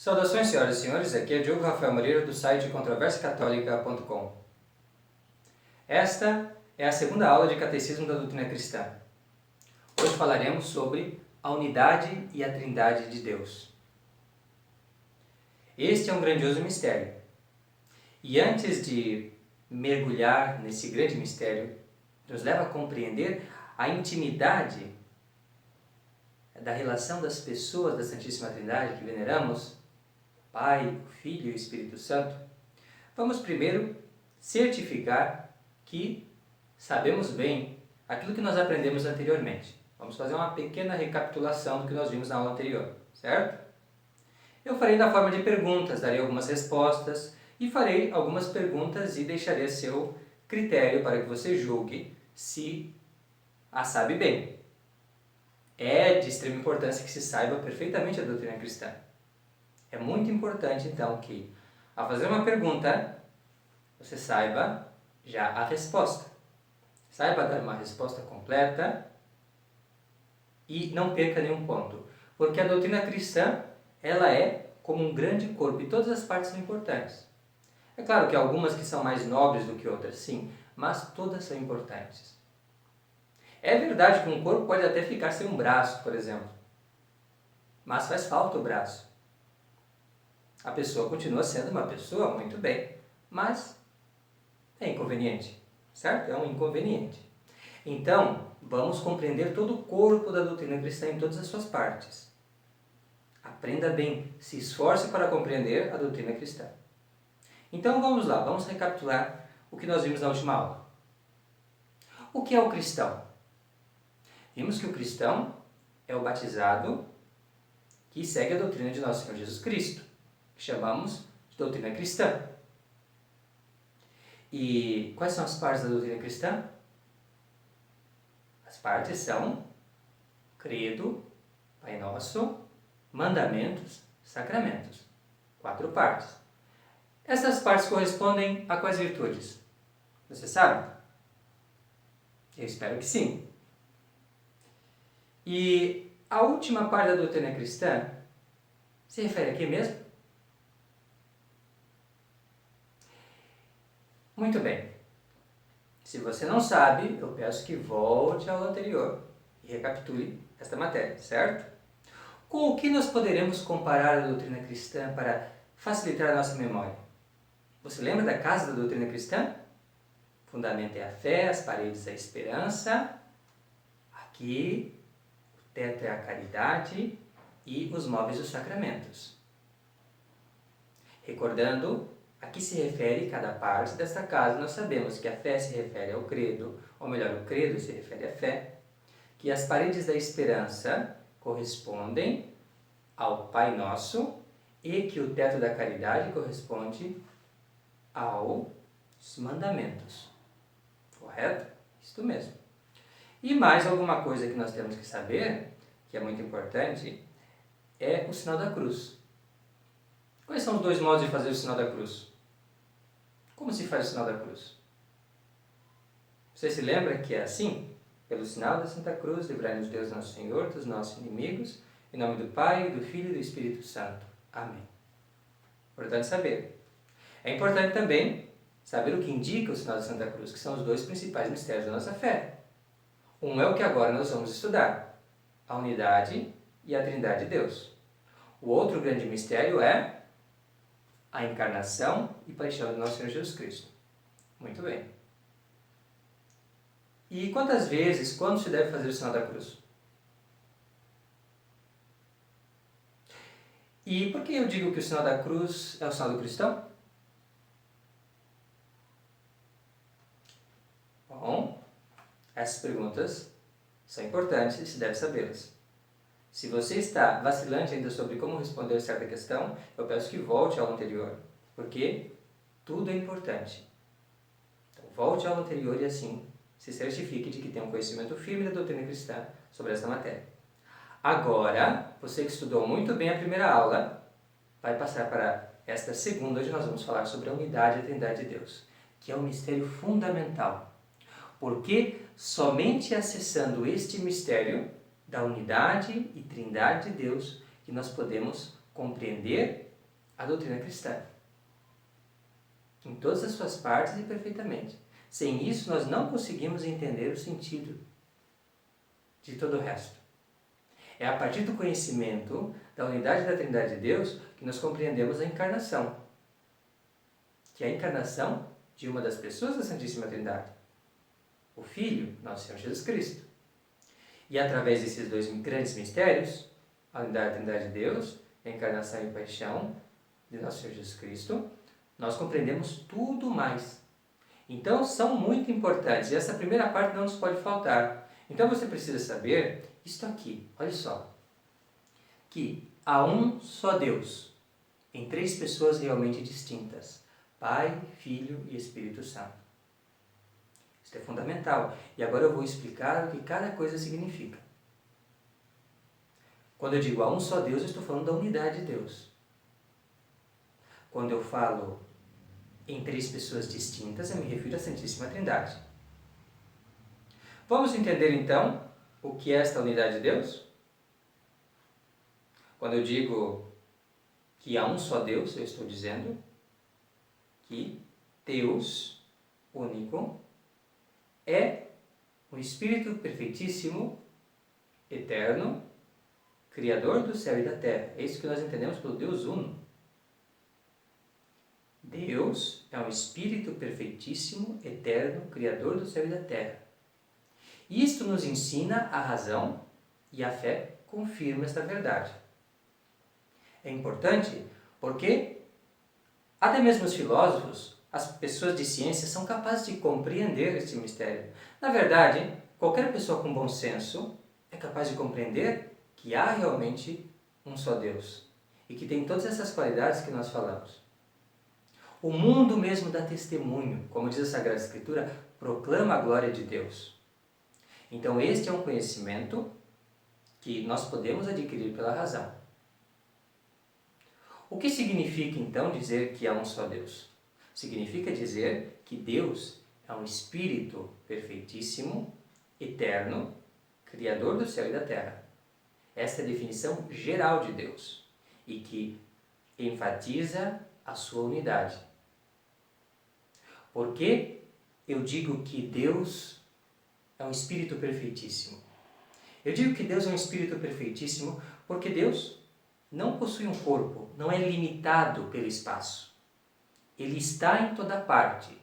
Saudações, senhoras e senhores, aqui é Diogo Rafael Moreira do site controversiacatólica.com. Esta é a segunda aula de Catecismo da Doutrina Cristã. Hoje falaremos sobre a unidade e a trindade de Deus. Este é um grandioso mistério. E antes de mergulhar nesse grande mistério, nos leva a compreender a intimidade da relação das pessoas da Santíssima Trindade que veneramos, Pai, o Filho e o Espírito Santo. Vamos primeiro certificar que sabemos bem aquilo que nós aprendemos anteriormente. Vamos fazer uma pequena recapitulação do que nós vimos na aula anterior, certo? Eu farei na forma de perguntas, darei algumas respostas e farei algumas perguntas e deixarei a seu critério para que você julgue se a sabe bem. É de extrema importância que se saiba perfeitamente a doutrina cristã. É muito importante, então, que, ao fazer uma pergunta, você saiba já a resposta. Saiba dar uma resposta completa e não perca nenhum ponto. Porque a doutrina cristã, ela é como um grande corpo e todas as partes são importantes. É claro que algumas que são mais nobres do que outras, sim, mas todas são importantes. É verdade que um corpo pode até ficar sem um braço, por exemplo, mas faz falta o braço. A pessoa continua sendo uma pessoa, muito bem, mas é inconveniente, certo? É um inconveniente. Então, vamos compreender todo o corpo da doutrina cristã em todas as suas partes. Aprenda bem, se esforce para compreender a doutrina cristã. Então, vamos lá, vamos recapitular o que nós vimos na última aula. O que é o cristão? Vimos que o cristão é o batizado que segue a doutrina de nosso Senhor Jesus Cristo, que chamamos de doutrina cristã. E quais são as partes da doutrina cristã? As partes são credo, Pai Nosso, mandamentos, sacramentos. 4 partes. Essas partes correspondem a quais virtudes? Você sabe? Eu espero que sim. E a última parte da doutrina cristã se refere a quê mesmo? Muito bem. Se você não sabe, eu peço que volte à aula anterior e recapitule esta matéria, certo? Com o que nós poderemos comparar a doutrina cristã para facilitar a nossa memória? Você lembra da casa da doutrina cristã? O fundamento é a fé, as paredes é a esperança, aqui o teto é a caridade e os móveis os sacramentos. Recordando a que se refere cada parte desta casa, nós sabemos que a fé se refere ao credo, ou melhor, o credo se refere à fé, que as paredes da esperança correspondem ao Pai Nosso e que o teto da caridade corresponde aos mandamentos. Correto? Isto mesmo. E mais alguma coisa que nós temos que saber, que é muito importante, é o sinal da cruz. Quais são os 2 modos de fazer o sinal da cruz? Como se faz o sinal da cruz? Você se lembra que é assim? Pelo sinal da Santa Cruz, livrai-nos Deus nosso Senhor dos nossos inimigos, em nome do Pai, do Filho e do Espírito Santo. Amém. Importante saber. É importante também saber o que indica o sinal da Santa Cruz, que são os 2 principais mistérios da nossa fé. Um é o que agora nós vamos estudar, a unidade e a trindade de Deus. O outro grande mistério é a encarnação e paixão de nosso Senhor Jesus Cristo. Muito bem. E quantas vezes, quando se deve fazer o sinal da cruz? E por que eu digo que o sinal da cruz é o sinal do cristão? Bom, essas perguntas são importantes e se deve sabê-las. Se você está vacilante ainda sobre como responder certa questão, eu peço que volte ao anterior, porque tudo é importante. Então, volte ao anterior e assim se certifique de que tem um conhecimento firme da doutrina cristã sobre esta matéria. Agora, você que estudou muito bem a primeira aula, vai passar para esta segunda, onde nós vamos falar sobre a unidade e a trindade de Deus, que é um mistério fundamental. Porque somente acessando este mistério da unidade e trindade de Deus que nós podemos compreender a doutrina cristã. Em todas as suas partes e perfeitamente. Sem isso, nós não conseguimos entender o sentido de todo o resto. É a partir do conhecimento da unidade da Trindade de Deus que nós compreendemos a encarnação, que é a encarnação de uma das pessoas da Santíssima Trindade, o Filho, nosso Senhor Jesus Cristo. E através desses dois grandes mistérios, a unidade da Trindade de Deus, a encarnação e a paixão de nosso Senhor Jesus Cristo, nós compreendemos tudo mais. Então, são muito importantes. E essa primeira parte não nos pode faltar. Então, você precisa saber isto aqui. Olha só. Que há um só Deus, em três pessoas realmente distintas. Pai, Filho e Espírito Santo. Isso é fundamental. E agora eu vou explicar o que cada coisa significa. Quando eu digo há um só Deus, eu estou falando da unidade de Deus. Quando eu falo em três pessoas distintas, eu me refiro à Santíssima Trindade. Vamos entender então o que é esta unidade de Deus? Quando eu digo que há um só Deus, eu estou dizendo que Deus único é o Espírito perfeitíssimo, eterno, Criador do céu e da terra. É isso que nós entendemos pelo Deus Uno. Deus é um Espírito perfeitíssimo, eterno, Criador do céu e da terra. Isto nos ensina a razão e a fé confirma esta verdade. É importante porque até mesmo os filósofos, as pessoas de ciência, são capazes de compreender este mistério. Na verdade, qualquer pessoa com bom senso é capaz de compreender que há realmente um só Deus e que tem todas essas qualidades que nós falamos. O mundo mesmo dá testemunho, como diz a Sagrada Escritura, proclama a glória de Deus. Então este é um conhecimento que nós podemos adquirir pela razão. O que significa então dizer que há um só Deus? Significa dizer que Deus é um Espírito perfeitíssimo, eterno, Criador do céu e da terra. Esta é a definição geral de Deus e que enfatiza a sua unidade. Por que eu digo que Deus é um Espírito perfeitíssimo? Eu digo que Deus é um Espírito perfeitíssimo porque Deus não possui um corpo, não é limitado pelo espaço. Ele está em toda parte.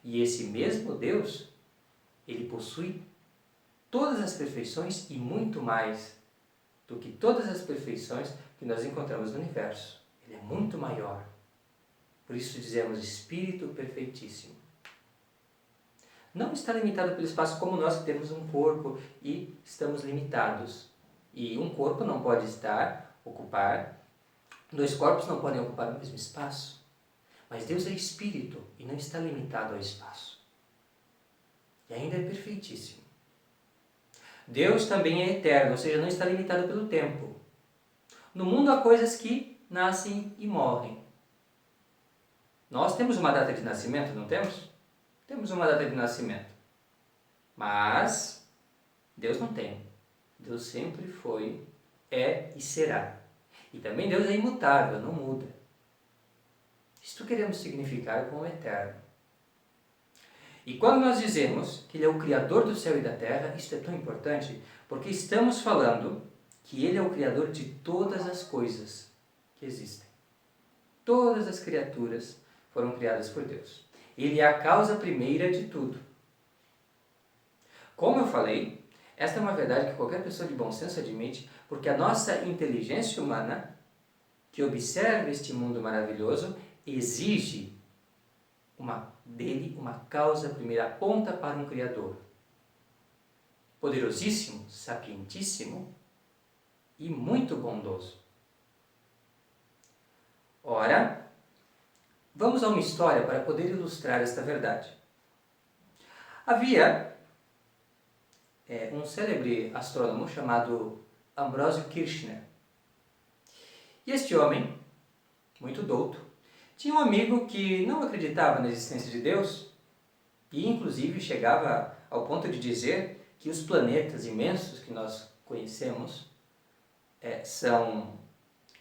E esse mesmo Deus, ele possui todas as perfeições e muito mais do que todas as perfeições que nós encontramos no universo. Ele é muito maior. Por isso dizemos Espírito perfeitíssimo. Não está limitado pelo espaço como nós que temos um corpo e estamos limitados. E um corpo não pode ocupar, dois corpos não podem ocupar o mesmo espaço. Mas Deus é Espírito e não está limitado ao espaço. E ainda é perfeitíssimo. Deus também é eterno, ou seja, não está limitado pelo tempo. No mundo há coisas que nascem e morrem. Nós temos uma data de nascimento, não temos? Temos uma data de nascimento. Mas Deus não tem. Deus sempre foi, é e será. E também Deus é imutável, não muda. Isto queremos significar com o eterno. E quando nós dizemos que Ele é o Criador do céu e da terra, isto é tão importante, porque estamos falando que Ele é o Criador de todas as coisas que existem. Todas as criaturas foram criadas por Deus. Ele é a causa primeira de tudo. Como eu falei, esta é uma verdade que qualquer pessoa de bom senso admite, porque a nossa inteligência humana, que observa este mundo maravilhoso, exige dele uma causa primeira, aponta para um Criador. Poderosíssimo, sapientíssimo e muito bondoso. Ora, vamos a uma história para poder ilustrar esta verdade. Havia um célebre astrônomo chamado Ambrósio Kirchner. E este homem, muito douto, tinha um amigo que não acreditava na existência de Deus e, inclusive, chegava ao ponto de dizer que os planetas imensos que nós conhecemos são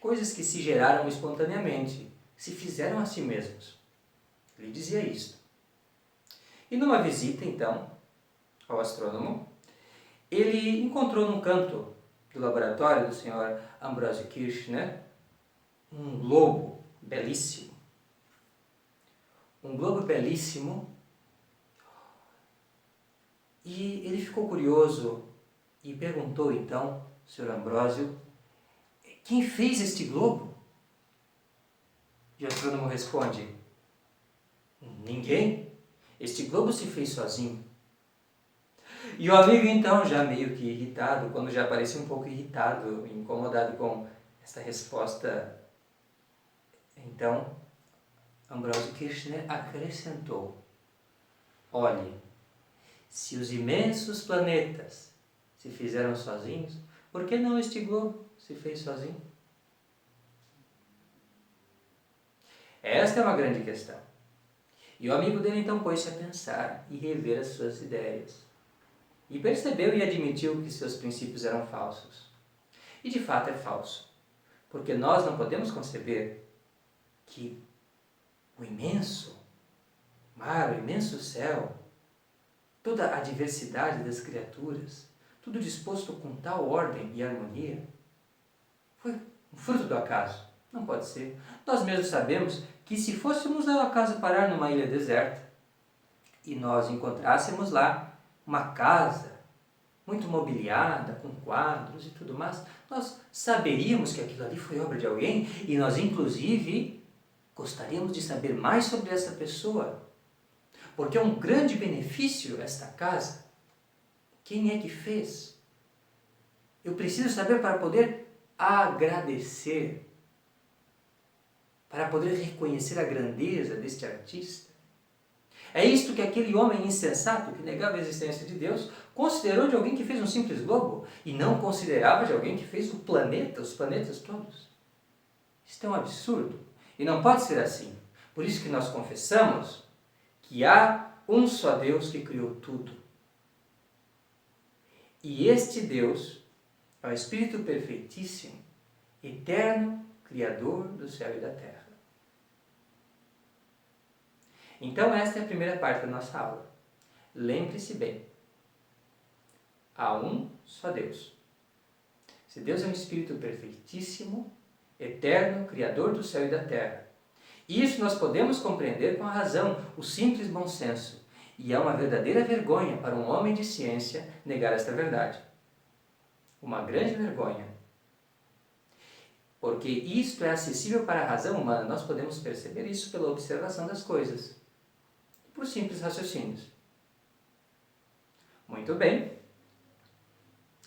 coisas que se geraram espontaneamente, se fizeram a si mesmos. Ele dizia isto. E numa visita, então, ao astrônomo, ele encontrou num canto do laboratório do Sr. Ambrósio Kirchner um globo belíssimo. Um globo belíssimo. E ele ficou curioso e perguntou então, Sr. Ambrósio, quem fez este globo? E o astrônomo responde, ninguém. Este globo se fez sozinho. E o amigo então, já meio que irritado, quando já parecia um pouco irritado, incomodado com essa resposta, então Ambrósio Kirchner acrescentou, olhe, se os imensos planetas se fizeram sozinhos, por que não este globo se fez sozinho? Esta é uma grande questão. E o amigo dele então pôs-se a pensar e rever as suas ideias. E percebeu e admitiu que seus princípios eram falsos. E de fato é falso. Porque nós não podemos conceber que o imenso mar, o imenso céu, toda a diversidade das criaturas, tudo disposto com tal ordem e harmonia, foi um fruto do acaso. Não pode ser. Nós mesmos sabemos que se fôssemos ao acaso parar numa ilha deserta e nós encontrássemos lá uma casa muito mobiliada, com quadros e tudo mais, nós saberíamos que aquilo ali foi obra de alguém e nós, inclusive, gostaríamos de saber mais sobre essa pessoa, porque é um grande benefício esta casa. Quem é que fez? Eu preciso saber para poder agradecer, para poder reconhecer a grandeza deste artista. É isto que aquele homem insensato, que negava a existência de Deus, considerou de alguém que fez um simples globo e não considerava de alguém que fez o planeta, os planetas todos. Isto é um absurdo e não pode ser assim. Por isso que nós confessamos que há um só Deus que criou tudo. E este Deus é o Espírito perfeitíssimo, eterno, Criador do céu e da terra. Então esta é a primeira parte da nossa aula. Lembre-se bem, há um só Deus. Esse Deus é um Espírito perfeitíssimo, eterno, Criador do céu e da terra. Isso nós podemos compreender com a razão, o simples bom senso. E é uma verdadeira vergonha para um homem de ciência negar esta verdade. Uma grande vergonha. Porque isto é acessível para a razão humana. Nós podemos perceber isso pela observação das coisas. Por simples raciocínios. Muito bem.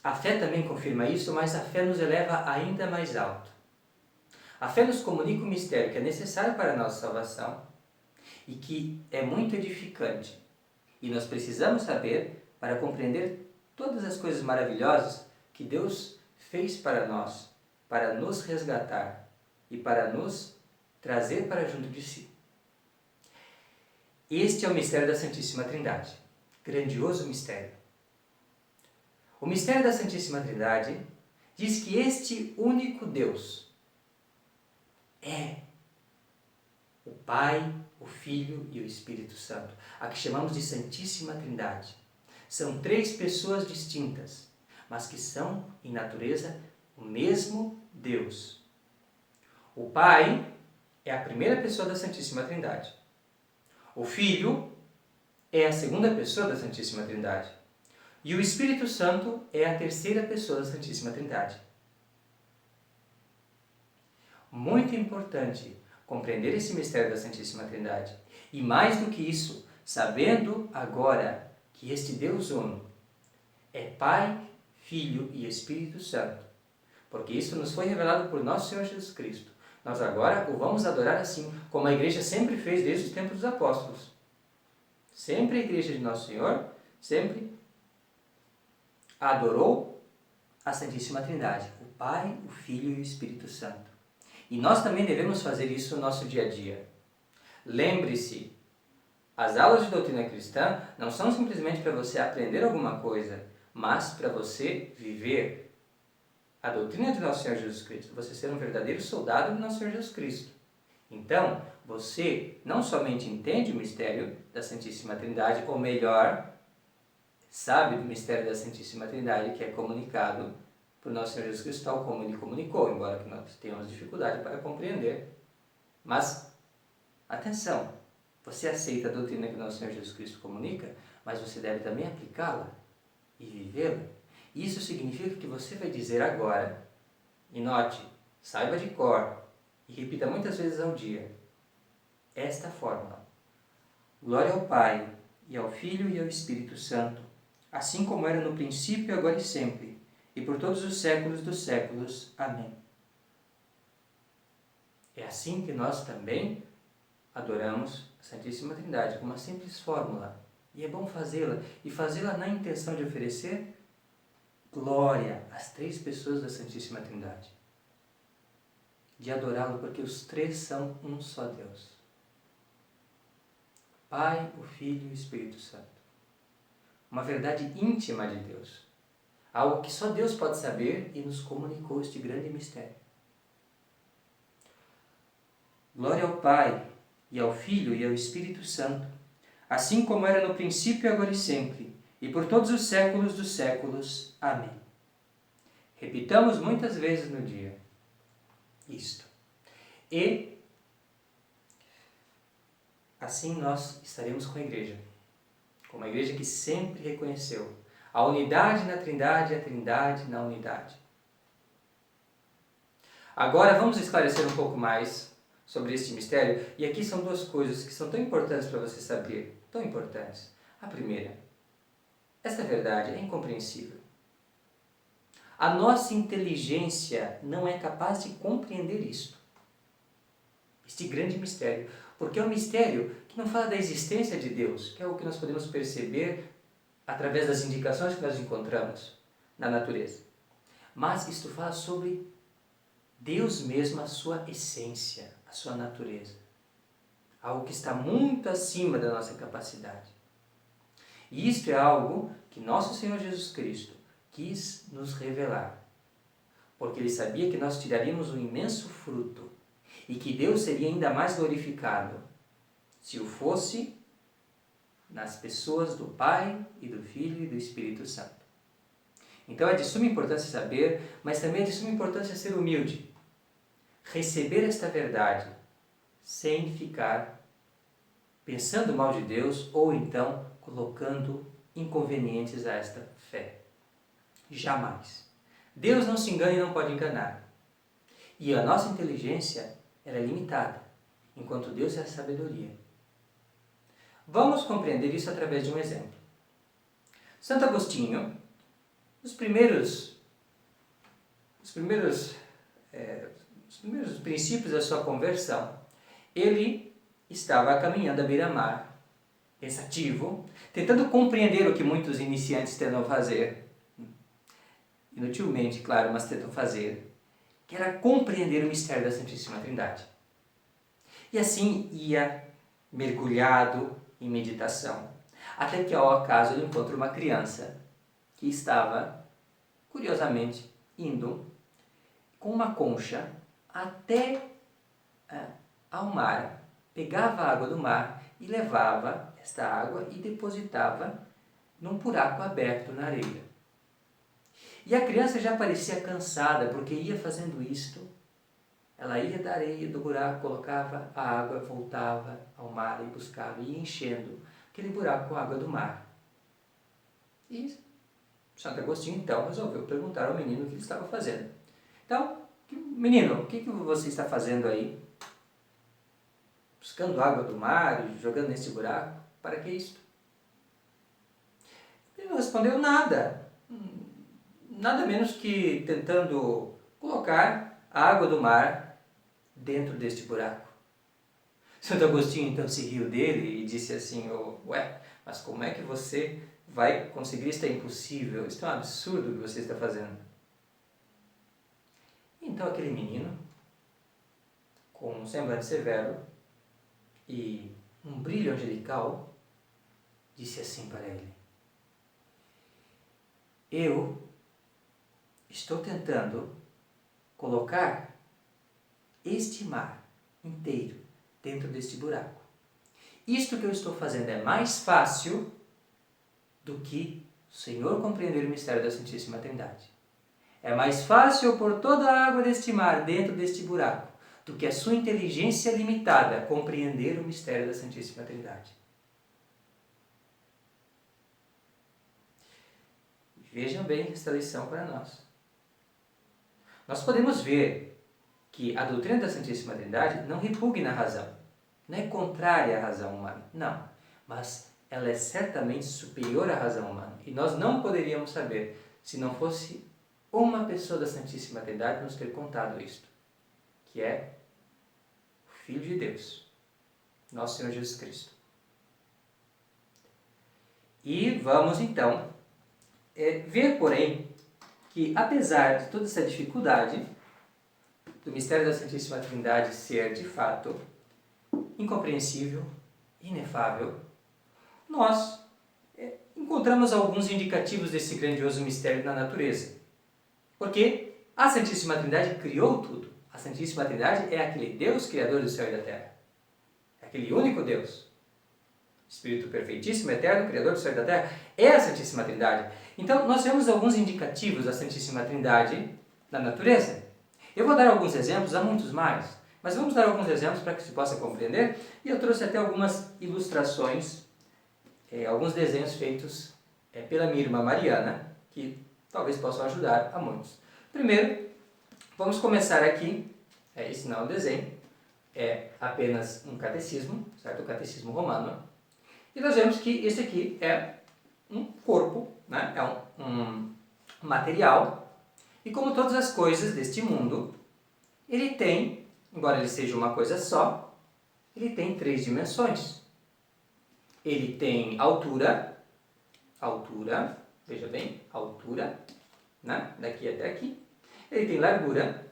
A fé também confirma isso, mas a fé nos eleva ainda mais alto. A fé nos comunica o mistério que é necessário para a nossa salvação e que é muito edificante. E nós precisamos saber para compreender todas as coisas maravilhosas que Deus fez para nós, para nos resgatar e para nos trazer para junto de si. Este é o mistério da Santíssima Trindade. Grandioso mistério. O mistério da Santíssima Trindade diz que este único Deus é o Pai, o Filho e o Espírito Santo, a que chamamos de Santíssima Trindade. São três pessoas distintas, mas que são, em natureza, o mesmo Deus. O Pai é a primeira pessoa da Santíssima Trindade. O Filho é a segunda pessoa da Santíssima Trindade. E o Espírito Santo é a terceira pessoa da Santíssima Trindade. Muito importante compreender esse mistério da Santíssima Trindade. E mais do que isso, sabendo agora que este Deus uno é Pai, Filho e Espírito Santo, porque isso nos foi revelado por nosso Senhor Jesus Cristo. Nós agora o vamos adorar assim, como a igreja sempre fez desde os tempos dos apóstolos. Sempre a igreja de Nosso Senhor, sempre adorou a Santíssima Trindade, o Pai, o Filho e o Espírito Santo. E nós também devemos fazer isso no nosso dia a dia. Lembre-se, as aulas de doutrina cristã não são simplesmente para você aprender alguma coisa, mas para você viver. a doutrina de nosso Senhor Jesus Cristo, você ser um verdadeiro soldado de nosso Senhor Jesus Cristo. Então, você não somente entende o mistério da Santíssima Trindade, ou melhor, sabe do mistério da Santíssima Trindade, que é comunicado por nosso Senhor Jesus Cristo, tal como ele comunicou, embora que nós tenhamos dificuldade para compreender. Mas, atenção, você aceita a doutrina que nosso Senhor Jesus Cristo comunica, mas você deve também aplicá-la e vivê-la. Isso significa que você vai dizer agora, e note, saiba de cor, e repita muitas vezes ao dia, esta fórmula: glória ao Pai, e ao Filho e ao Espírito Santo, assim como era no princípio, agora e sempre, e por todos os séculos dos séculos. Amém. É assim que nós também adoramos a Santíssima Trindade, com uma simples fórmula. E é bom fazê-la, e fazê-la na intenção de oferecer glória às três pessoas da Santíssima Trindade. De adorá-lo, porque os três são um só Deus. Pai, o Filho e o Espírito Santo. Uma verdade íntima de Deus. Algo que só Deus pode saber e nos comunicou este grande mistério. Glória ao Pai, e ao Filho e ao Espírito Santo, assim como era no princípio, agora e sempre, e por todos os séculos dos séculos. Amém. Repitamos muitas vezes no dia isto. E assim nós estaremos com a igreja. Com uma igreja que sempre reconheceu a unidade na Trindade e a Trindade na unidade. Agora vamos esclarecer um pouco mais sobre este mistério. E aqui são duas coisas que são tão importantes para você saber. Tão importantes. A primeira, esta verdade é incompreensível. A nossa inteligência não é capaz de compreender isto. Este grande mistério. Porque é um mistério que não fala da existência de Deus, que é o que nós podemos perceber através das indicações que nós encontramos na natureza. Mas isto fala sobre Deus mesmo, a sua essência, a sua natureza. Algo que está muito acima da nossa capacidade. E isto é algo que nosso Senhor Jesus Cristo quis nos revelar. Porque Ele sabia que nós tiraríamos um imenso fruto e que Deus seria ainda mais glorificado se o fosse nas pessoas do Pai e do Filho e do Espírito Santo. Então é de suma importância saber, mas também é de suma importância ser humilde. Receber esta verdade sem ficar pensando mal de Deus ou então colocando inconvenientes a esta fé. Jamais. Deus não se engana e não pode enganar. E a nossa inteligência ela é limitada, enquanto Deus é a sabedoria. Vamos compreender isso através de um exemplo. Santo Agostinho, os primeiros princípios da sua conversão, ele estava caminhando à beira-mar, pensativo, tentando compreender o que muitos iniciantes tentam fazer, inutilmente, claro, mas tentam fazer, que era compreender o mistério da Santíssima Trindade. E assim ia mergulhado em meditação, até que ao acaso ele encontra uma criança que estava, curiosamente, indo com uma concha até ao mar, pegava a água do mar e levava esta água e depositava num buraco aberto na areia. E a criança já parecia cansada, porque ia fazendo isto. Ela ia da areia, do buraco, colocava a água, voltava ao mar e buscava, e ia enchendo aquele buraco com a água do mar. E Santo Agostinho, então, resolveu perguntar ao menino o que ele estava fazendo. Então, menino, o que você está fazendo aí? Buscando água do mar e jogando nesse buraco? Para que isto? Ele não respondeu nada. Nada menos que tentando colocar a água do mar dentro deste buraco. Santo Agostinho então se riu dele e disse assim: ué, mas como é que você vai conseguir? Isto é impossível, isto é um absurdo o que você está fazendo. Então aquele menino, com um semblante severo e um brilho angelical, disse assim para ele: eu estou tentando colocar este mar inteiro dentro deste buraco. Isto que eu estou fazendo é mais fácil do que o Senhor compreender o mistério da Santíssima Trindade. É mais fácil eu pôr toda a água deste mar dentro deste buraco do que a sua inteligência limitada compreender o mistério da Santíssima Trindade. Vejam bem esta lição para nós. Nós podemos ver que a doutrina da Santíssima Trindade não repugna a razão, não é contrária à razão humana, não, mas ela é certamente superior à razão humana. E nós não poderíamos saber se não fosse uma pessoa da Santíssima Trindade nos ter contado isto, que é o Filho de Deus, nosso Senhor Jesus Cristo. E vamos então ver, porém, que apesar de toda essa dificuldade do mistério da Santíssima Trindade ser, de fato, incompreensível, inefável, nós encontramos alguns indicativos desse grandioso mistério na natureza. Porque a Santíssima Trindade criou tudo. A Santíssima Trindade é aquele Deus criador do céu e da terra. É aquele único Deus. Espírito perfeitíssimo, eterno, criador do céu e da terra, é a Santíssima Trindade. Então, nós vemos alguns indicativos da Santíssima Trindade na natureza. Eu vou dar alguns exemplos, há muitos mais, mas vamos dar alguns exemplos para que se possa compreender. E eu trouxe até algumas ilustrações, alguns desenhos feitos pela minha irmã Mariana, que talvez possam ajudar a muitos. Primeiro, vamos começar aqui, esse não é um desenho, é apenas um catecismo, certo? O catecismo romano. E nós vemos que esse aqui é um corpo, né? É um material, e como todas as coisas deste mundo, ele tem, embora ele seja uma coisa só, ele tem 3 dimensões. Ele tem altura, veja bem, altura, né? Daqui até aqui. Ele tem largura,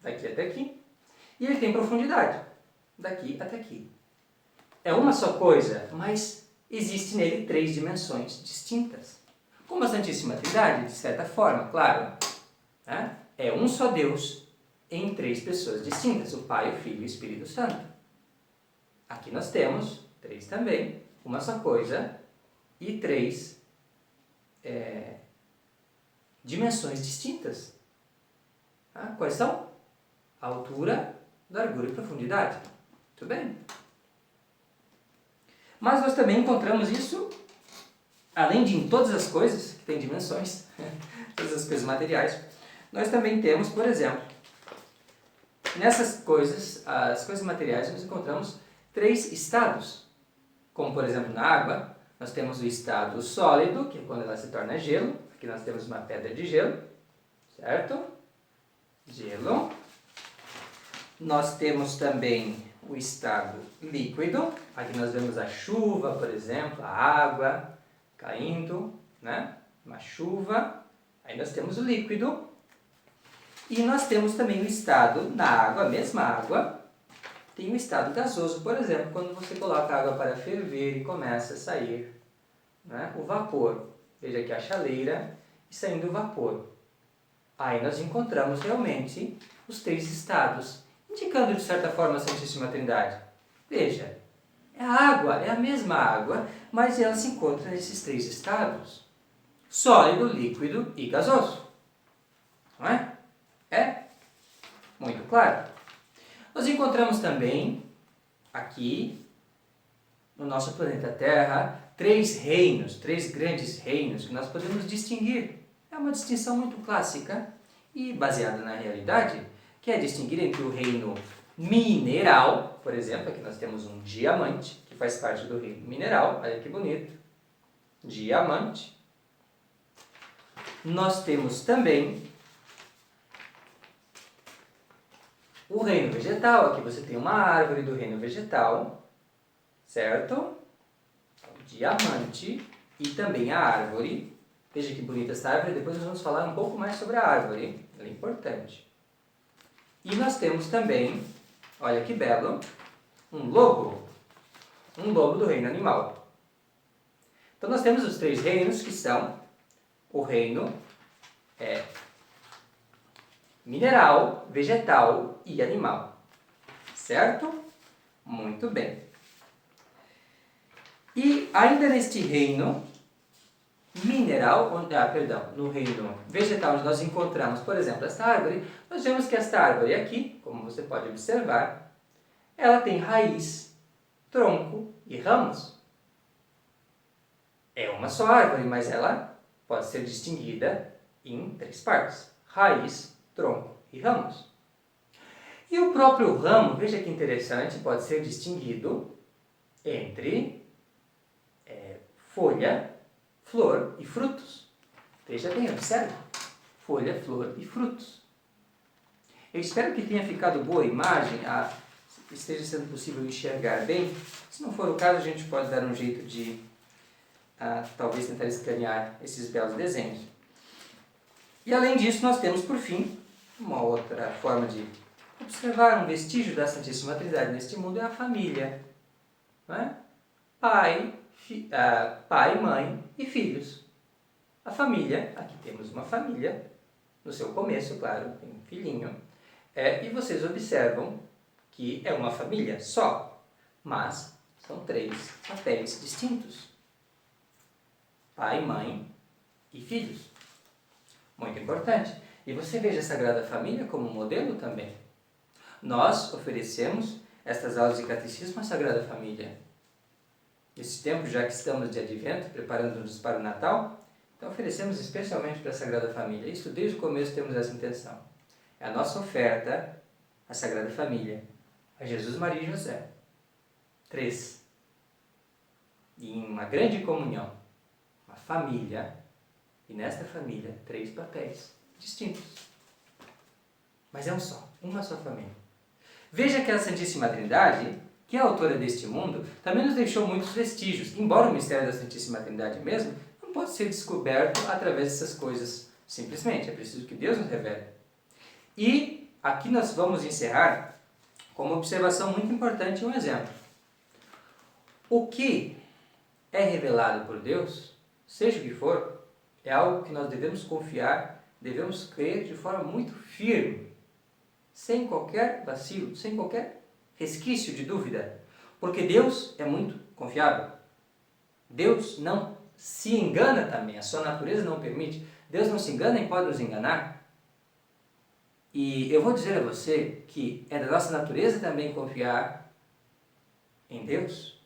daqui até aqui. E ele tem profundidade, daqui até aqui. É uma só coisa, mas existe nele 3 dimensões distintas. Como a Santíssima Trindade, de certa forma, claro, né? É um só Deus em 3 pessoas distintas, o Pai, o Filho e o Espírito Santo. Aqui nós temos 3 também, uma só coisa e 3 dimensões distintas. Ah, quais são? Altura, largura e profundidade. Muito bem. Mas nós também encontramos isso, além de em todas as coisas, que têm dimensões, todas as coisas materiais, nós também temos, por exemplo, nessas coisas, as coisas materiais, nós encontramos 3 estados. Como, por exemplo, na água, nós temos o estado sólido, que é quando ela se torna gelo. Aqui nós temos uma pedra de gelo, certo? Gelo. Nós temos também o estado líquido. Aqui nós vemos a chuva, por exemplo, a água caindo, né? Uma chuva. Aí nós temos o líquido. E nós temos também o estado na água, a mesma água. Tem o estado gasoso, por exemplo, quando você coloca a água para ferver e começa a sair, né, o vapor. Veja aqui a chaleira e saindo o vapor. Aí nós encontramos realmente os 3 estados, indicando de certa forma a Santíssima Trindade. Veja, a água é a mesma água, mas ela se encontra nesses 3 estados: sólido, líquido e gasoso. Não é? É muito claro. Nós encontramos também, aqui, no nosso planeta Terra, 3 reinos, 3 grandes reinos que nós podemos distinguir. É uma distinção muito clássica e baseada na realidade, que é distinguir entre o reino mineral, por exemplo, aqui nós temos um diamante, que faz parte do reino mineral, olha que bonito, diamante. Nós temos também o reino vegetal, aqui você tem uma árvore do reino vegetal, certo? O diamante e também a árvore. Veja que bonita essa árvore, depois nós vamos falar um pouco mais sobre a árvore, ela é importante. E nós temos também, olha que belo, um lobo do reino animal. Então nós temos os 3 reinos que são o reino mineral, vegetal e animal. Certo? Muito bem. E ainda neste reino mineral, no reino vegetal, onde nós encontramos, por exemplo, esta árvore, nós vemos que esta árvore aqui, como você pode observar, ela tem raiz, tronco e ramos. É uma só árvore, mas ela pode ser distinguida em 3 partes: raiz, tronco e ramos. E o próprio ramo, veja que interessante, pode ser distinguido entre folha, flor e frutos. Veja bem, observe. Folha, flor e frutos. Eu espero que tenha ficado boa a imagem, esteja sendo possível enxergar bem. Se não for o caso, a gente pode dar um jeito de talvez tentar escanear esses belos desenhos. E além disso, nós temos, por fim, uma outra forma de observar um vestígio da Santíssima Trindade neste mundo, é a família. Não é? Pai, mãe e filhos. A família, aqui temos uma família, no seu começo, claro, tem um filhinho, e vocês observam que é uma família só, mas são 3 papéis distintos: pai, mãe e filhos. Muito importante. E você veja a Sagrada Família como modelo também. Nós oferecemos estas aulas de catecismo à Sagrada Família. Nesse tempo, já que estamos de advento, preparando-nos para o Natal, então oferecemos especialmente para a Sagrada Família. Isso desde o começo temos essa intenção. É a nossa oferta à Sagrada Família, a Jesus, Maria e José. 3. E em uma grande comunhão, uma família, e nesta família, 3 papéis distintos. Mas é um só, uma só família. Veja que a Santíssima Trindade, que é a autora deste mundo, também nos deixou muitos vestígios, embora o mistério da Santíssima Trindade mesmo não pode ser descoberto através dessas coisas simplesmente, é preciso que Deus nos revele. E aqui nós vamos encerrar com uma observação muito importante e um exemplo. O que é revelado por Deus, seja o que for, é algo que nós devemos confiar, devemos crer de forma muito firme, sem qualquer vacilo, sem qualquer resquício de dúvida, porque Deus é muito confiável. Deus não se engana também, a sua natureza não permite. Deus não se engana e pode nos enganar. E eu vou dizer a você que é da nossa natureza também confiar em Deus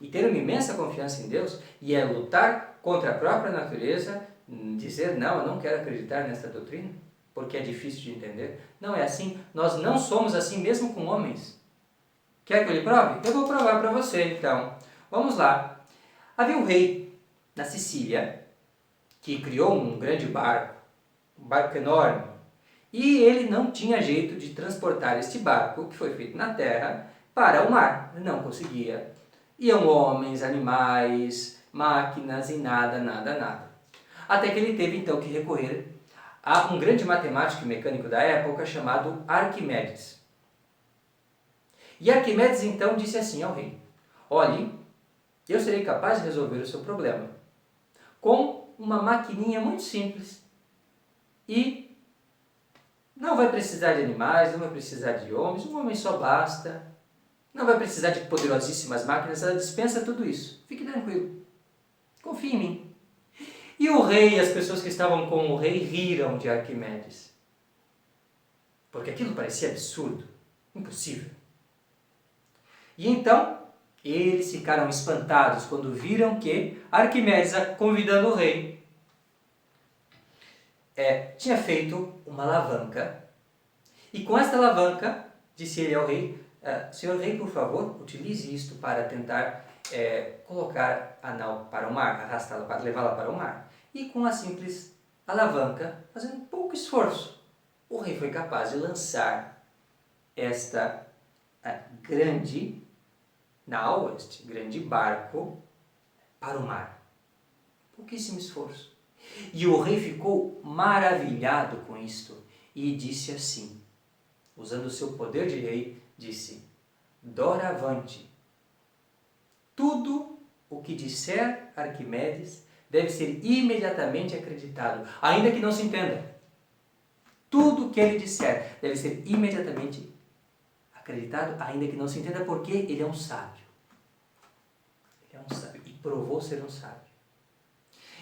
e ter uma imensa confiança em Deus, e é lutar contra a própria natureza, dizer não, eu não quero acreditar nessa doutrina, porque é difícil de entender. Não é assim, nós não somos assim mesmo com homens. Quer que eu lhe prove? Eu vou provar para você então. Vamos lá. Havia um rei na Sicília que criou um grande barco, um barco enorme, e ele não tinha jeito de transportar este barco, que foi feito na terra, para o mar. Não conseguia. Iam homens, animais, máquinas e nada. Até que ele teve então que recorrer a um grande matemático e mecânico da época chamado Arquimedes. E Arquimedes então disse assim ao rei: olhe, eu serei capaz de resolver o seu problema com uma maquininha muito simples e não vai precisar de animais, não vai precisar de homens, um homem só basta. Não vai precisar de poderosíssimas máquinas, ela dispensa tudo isso. Fique tranquilo. Confie em mim. E o rei e as pessoas que estavam com o rei riram de Arquimedes. Porque aquilo parecia absurdo, impossível. E então, eles ficaram espantados quando viram que Arquimedes, convidando o rei, tinha feito uma alavanca. E com esta alavanca, disse ele ao rei: senhor rei, por favor, utilize isto para tentar colocar a nau para o mar, arrastá-la, levá-la para o mar. E com a simples alavanca, fazendo pouco esforço, o rei foi capaz de lançar esta grande nau, este grande barco, para o mar. Pouquíssimo esforço. E o rei ficou maravilhado com isto e disse assim, usando o seu poder de rei, disse: doravante, tudo o que disser Arquimedes deve ser imediatamente acreditado, ainda que não se entenda. tudo que ele disser deve ser imediatamente acreditado, ainda que não se entenda porque ele é um sábio. Ele é um sábio e provou ser um sábio.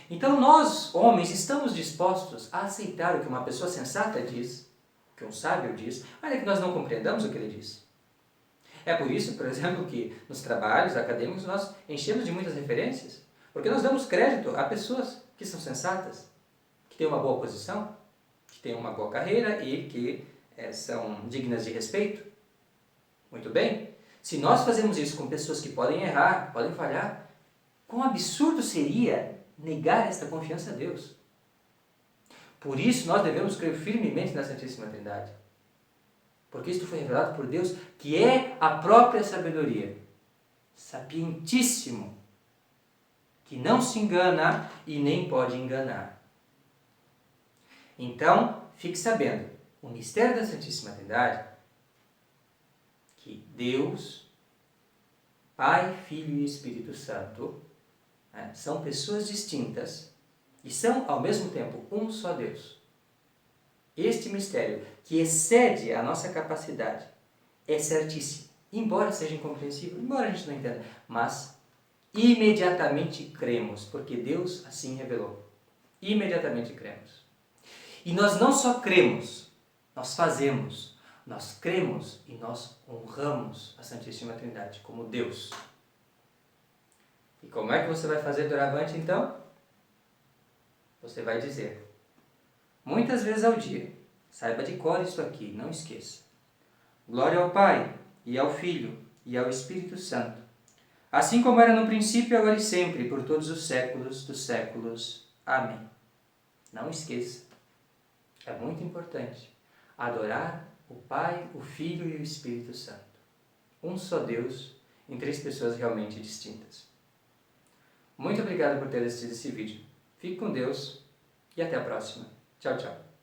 Então nós, homens, estamos dispostos a aceitar o que uma pessoa sensata diz, o que um sábio diz, ainda que nós não compreendamos o que ele diz. É por isso, por exemplo, que nos trabalhos acadêmicos nós enchemos de muitas referências, porque nós damos crédito a pessoas que são sensatas, que têm uma boa posição, que têm uma boa carreira e que são dignas de respeito. Muito bem? Se nós fazemos isso com pessoas que podem errar, podem falhar, quão absurdo seria negar esta confiança a Deus? Por isso nós devemos crer firmemente na Santíssima Trindade. Porque isto foi revelado por Deus, que é a própria sabedoria. Sapientíssimo, que não se engana e nem pode enganar. Então, fique sabendo, o mistério da Santíssima Trindade, que Deus, Pai, Filho e Espírito Santo, são pessoas distintas e são, ao mesmo tempo, um só Deus. Este mistério, que excede a nossa capacidade, é certíssimo, embora seja incompreensível, embora a gente não entenda, mas imediatamente cremos, porque Deus assim revelou. Imediatamente cremos. E nós não só cremos, nós fazemos, nós cremos e nós honramos a Santíssima Trindade como Deus. E como é que você vai fazer doravante então? Você vai dizer, muitas vezes ao dia, saiba de cor isso aqui, não esqueça. Glória ao Pai, e ao Filho, e ao Espírito Santo, assim como era no princípio, agora e sempre, por todos os séculos dos séculos. Amém. Não esqueça, é muito importante adorar o Pai, o Filho e o Espírito Santo. Um só Deus, em três pessoas realmente distintas. Muito obrigado por ter assistido esse vídeo. Fique com Deus e até a próxima. Tchau, tchau.